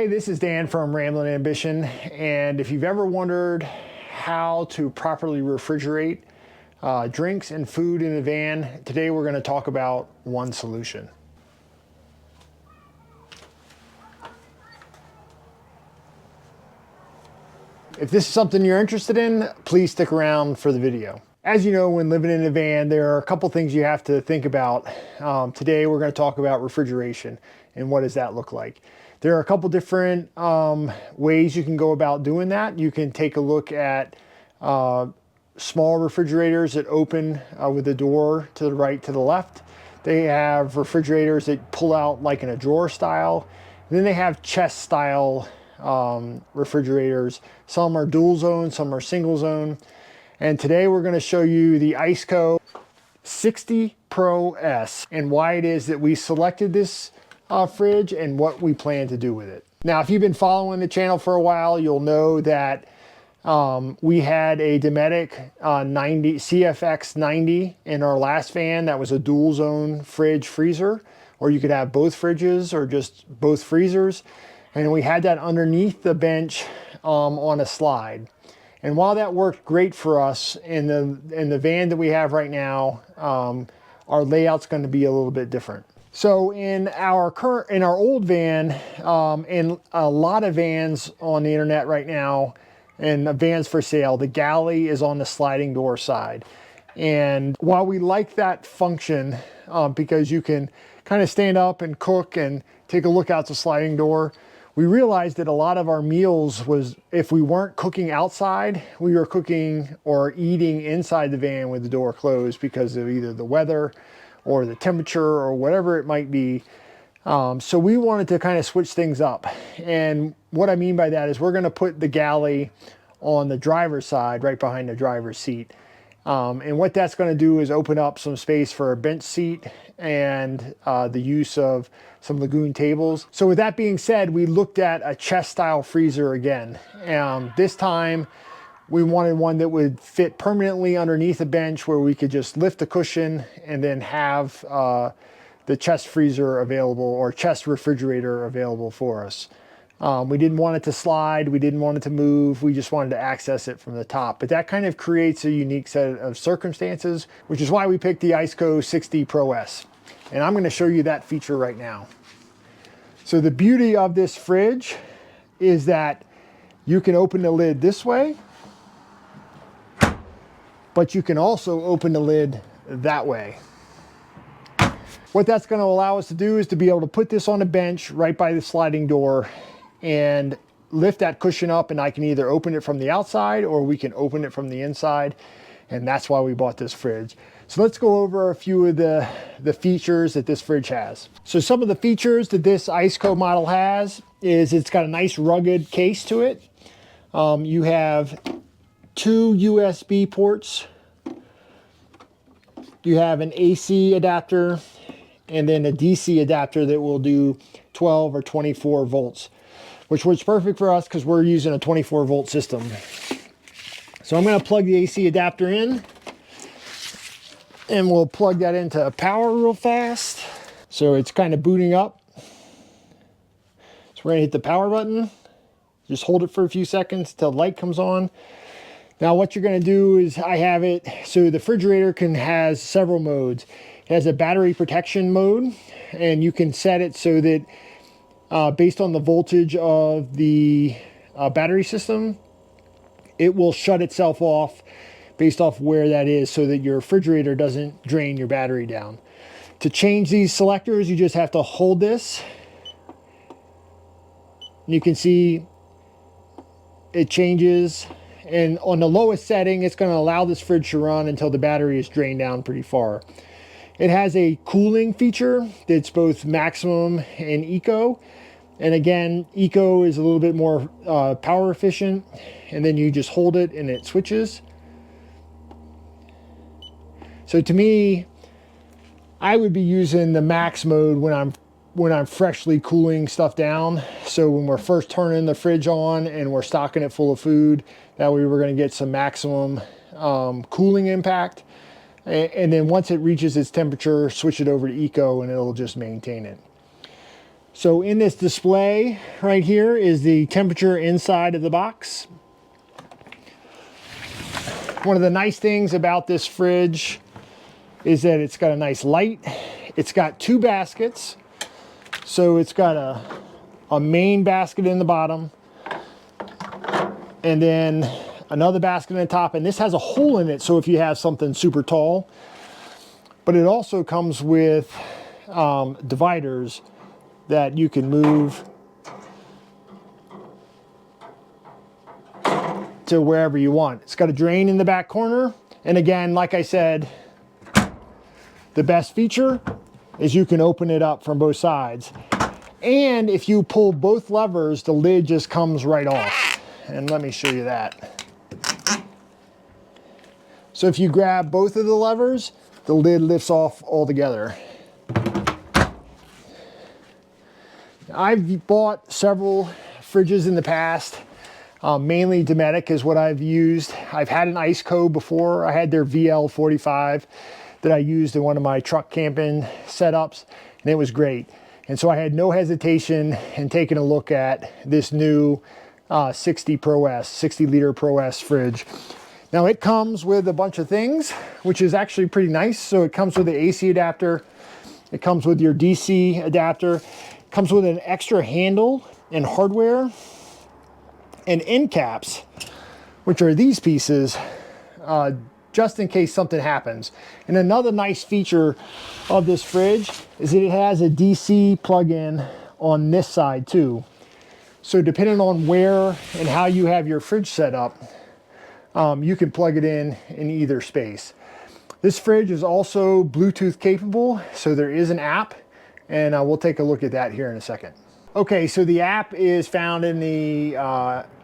Hey, this is Dan from Ramblin' Ambition, and if you've ever wondered how to properly refrigerate drinks and food in a van, today we're going to talk about one solution. If this is something you're interested in, please stick around for the video. As you know, when living in a van, there are a couple things you have to think about. Today we're going to talk about refrigeration and what does that look like. There are a couple different ways you can go about doing that. You can take a look at small refrigerators that open with the door to the right, to the left. They have refrigerators that pull out like in a drawer style. And then they have chest style refrigerators. Some are dual zone, some are single zone. And today we're going to show you the Iceco 60 Pro S and why it is that we selected this fridge and what we plan to do with it. Now, if you've been following the channel for a while, you'll know that we had a Dometic CFX 90 in our last van. That was a dual zone fridge freezer, or you could have both fridges or just both freezers. And we had that underneath the bench on a slide. And while that worked great for us in the van that we have right now, our layout's going to be a little bit different. So in our old van, and a lot of vans on the internet right now, and vans for sale, the galley is on the sliding door side. And while we like that function, because you can kind of stand up and cook and take a look out the sliding door, we realized that a lot of our meals was, if we weren't cooking outside, we were cooking or eating inside the van with the door closed because of either the weather or the temperature or whatever it might be. So we wanted to kind of switch things up. And what I mean by that is we're going to put the galley on the driver's side, right behind the driver's seat. And what that's going to do is open up some space for a bench seat and the use of some lagoon tables. So with that being said, we looked at a chest style freezer again. This time we wanted one that would fit permanently underneath a bench where we could just lift the cushion and then have the chest freezer available, or chest refrigerator available for us. We didn't want it to slide, we didn't want it to move, we just wanted to access it from the top. But that kind of creates a unique set of circumstances, which is why we picked the Iceco 60 Pro S. And I'm going to show you that feature right now. So the beauty of this fridge is that you can open the lid this way, but you can also open the lid that way. What that's going to allow us to do is to be able to put this on a bench right by the sliding door and lift that cushion up, and I can either open it from the outside or we can open it from the inside. And that's why we bought this fridge. So let's go over a few of the features that this fridge has. So some of the features that this Iceco model has is it's got a nice rugged case to it. You have 2 USB ports. You have an AC adapter and then a DC adapter that will do 12 or 24 volts, which works perfect for us because we're using a 24 volt system. So I'm going to plug the AC adapter in, and we'll plug that into power real fast. So it's kind of booting up. So we're going to hit the power button. Just hold it for a few seconds till the light comes on. Now what you're going to do is, I have it so the refrigerator has several modes. It has a battery protection mode, and you can set it so that based on the voltage of the battery system, it will shut itself off based off where that is, so that your refrigerator doesn't drain your battery down. To change these selectors, you just have to hold this. You can see it changes. And on the lowest setting, it's going to allow this fridge to run until the battery is drained down pretty far. It has a cooling feature that's both maximum and eco. And again, eco is a little bit more power efficient. And then you just hold it and it switches. So to me, I would be using the max mode when I'm freshly cooling stuff down. So when we're first turning the fridge on and we're stocking it full of food, that way we're going to get some maximum cooling impact. And then once it reaches its temperature, switch it over to eco and it'll just maintain it. So in this display right here is the temperature inside of the box. One of the nice things about this fridge is that it's got a nice light. It's got two baskets. So it's got a main basket in the bottom and then another basket in the top. And this has a hole in it, so if you have something super tall. But it also comes with dividers that you can move to wherever you want. It's got a drain in the back corner. And again, like I said, the best feature is you can open it up from both sides. And if you pull both levers, the lid just comes right off. And let me show you that. So if you grab both of the levers, the lid lifts off altogether. I've bought several fridges in the past. Mainly Dometic is what I've used. I've had an Iceco before. I had their VL60 that I used in one of my truck camping setups, and it was great. And so I had no hesitation in taking a look at this new 60 liter Pro S fridge. Now it comes with a bunch of things, which is actually pretty nice. So it comes with the AC adapter. It comes with your DC adapter. It comes with an extra handle and hardware and end caps, which are these pieces, just in case something happens. And another nice feature of this fridge is that it has a DC plug-in on this side too. So depending on where and how you have your fridge set up, you can plug it in either space. This fridge is also Bluetooth capable, so there is an app, and we'll take a look at that here in a second. Okay, so the app is found in the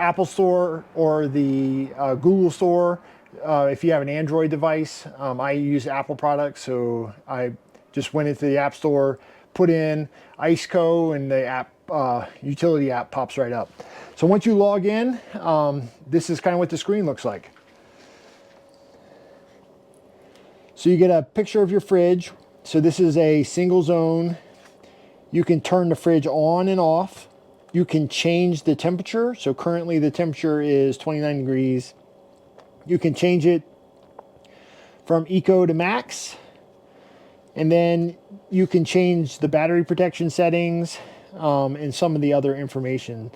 Apple Store or the Google Store. If you have an Android device, I use Apple products, so I just went into the App Store, put in Iceco, and the app utility app pops right up. So once you log in, this is kind of what the screen looks like. So you get a picture of your fridge. So this is a single zone. You can turn the fridge on and off. You can change the temperature. So currently the temperature is 29 degrees. You can change it from eco to max. And then you can change the battery protection settings and some of the other information.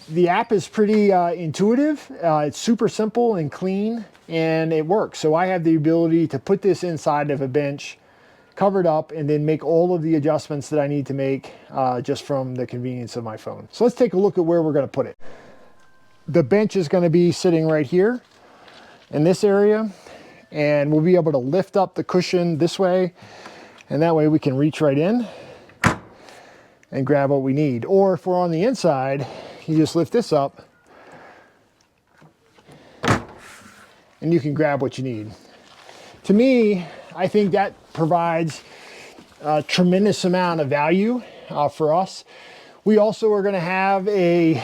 The app is pretty intuitive. It's super simple and clean, and it works. So I have the ability to put this inside of a bench, covered up, and then make all of the adjustments that I need to make just from the convenience of my phone. So let's take a look at where we're going to put it. The bench is going to be sitting right here in this area, and we'll be able to lift up the cushion this way, and that way we can reach right in and grab what we need. Or if we're on the inside, you just lift this up and you can grab what you need. To me, I think that provides a tremendous amount of value for us. We also are going to have a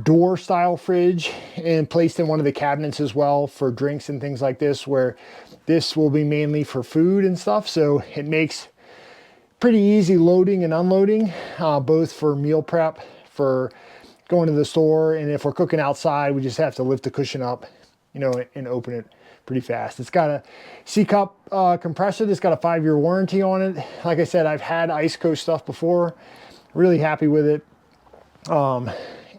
door style fridge and placed in one of the cabinets as well for drinks and things like this, where this will be mainly for food and stuff. So it makes pretty easy loading and unloading, both for meal prep, for going to the store, and if we're cooking outside, we just have to lift the cushion up, you know, and open it pretty fast. It's got a C-cup compressor that's got a 5-year warranty on it. Like I said, I've had Iceco stuff before, really happy with it,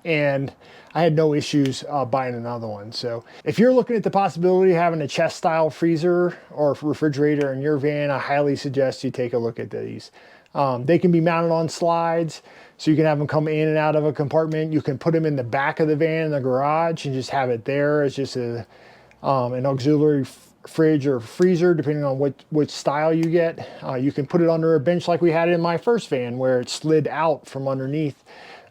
and I had no issues buying another one. So if you're looking at the possibility of having a chest style freezer or refrigerator in your van, I highly suggest you take a look at these. They can be mounted on slides, so you can have them come in and out of a compartment. You can put them in the back of the van in the garage and just have it there as just an auxiliary fridge or freezer, depending on which style you get. You can put it under a bench like we had in my first van, where it slid out from underneath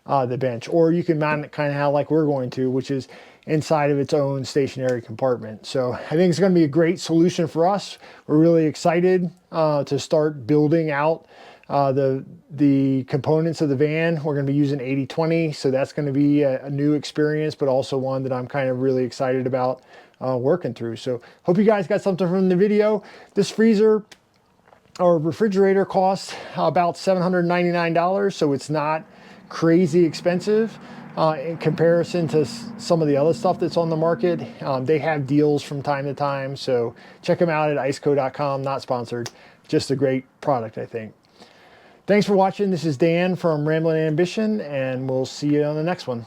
the bench, or you can mount it kind of how like we're going to, which is inside of its own stationary compartment. So I think it's going to be a great solution for us. We're really excited to start building out the components of the van. We're going to be using 80/20, so that's going to be a new experience, but also one that I'm kind of really excited about working through. So hope you guys got something from the video. This freezer Our refrigerator costs about $799, so it's not crazy expensive in comparison to some of the other stuff that's on the market. They have deals from time to time, so check them out at iceco.com. Not sponsored, just a great product, I think. Thanks for watching. This is Dan from Ramblin' Ambition, and we'll see you on the next one.